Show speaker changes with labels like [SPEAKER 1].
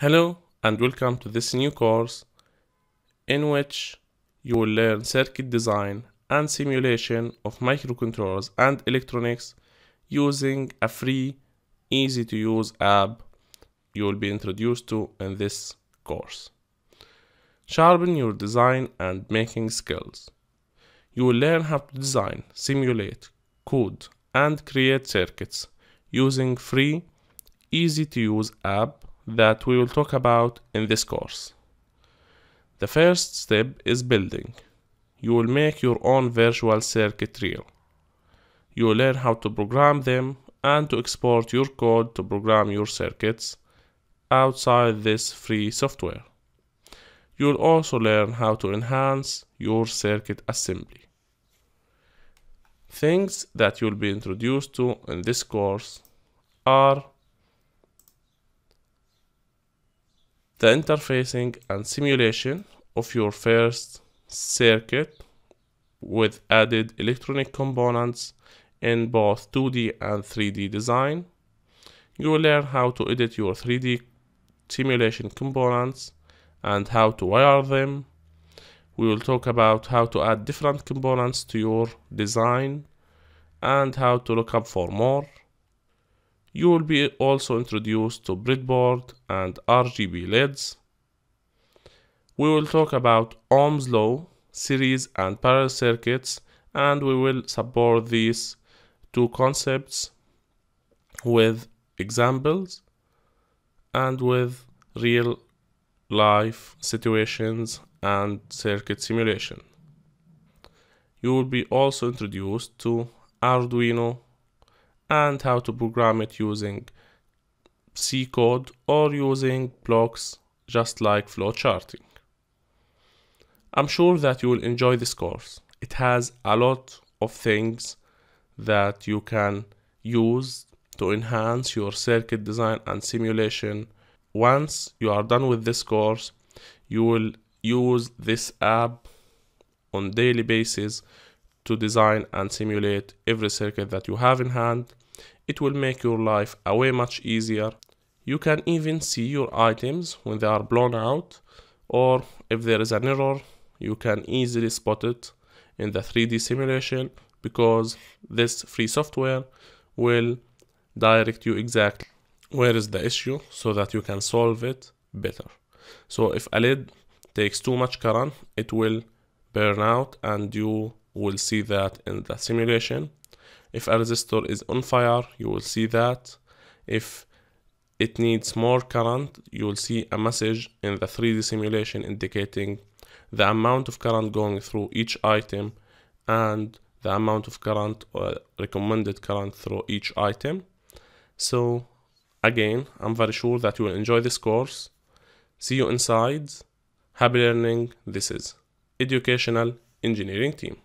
[SPEAKER 1] Hello and welcome to this new course in which you will learn circuit design and simulation of microcontrollers and electronics using a free, easy to use app you will be introduced to in this course. Sharpen your design and making skills. You will learn how to design, simulate, code, and create circuits using free, easy to use app that we will talk about in this course. The first step is building. You will make your own virtual circuit real. You will learn how to program them and to export your code to program your circuits outside this free software. You will also learn how to enhance your circuit assembly. Things that you'll be introduced to in this course are the interfacing and simulation of your first circuit with added electronic components in both 2D and 3D design. You will learn how to edit your 3D simulation components and how to wire them. We will talk about how to add different components to your design and how to look up for more. You will be also introduced to breadboard and RGB LEDs. We will talk about Ohm's law, series and parallel circuits, and we will support these two concepts with examples and with real life situations and circuit simulation. You will be also introduced to Arduino and how to program it using C code or using blocks just like flowcharting. I'm sure that you will enjoy this course. It has a lot of things that you can use to enhance your circuit design and simulation. Once you are done with this course, you will use this app on daily basis to design and simulate every circuit that you have in hand. It will make your life a way much easier. You can even see your items when they are blown out, or if there is an error, you can easily spot it in the 3D simulation because this free software will direct you exactly where is the issue so that you can solve it better. So if a LED takes too much current, it will burn out and you will see that in the simulation. If a resistor is on fire, you will see that. If it needs more current, you will see a message in the 3D simulation indicating the amount of current going through each item and the amount of current or recommended current through each item. So again, I'm very sure that you will enjoy this course. See you inside. Happy learning. This is Educational Engineering Team.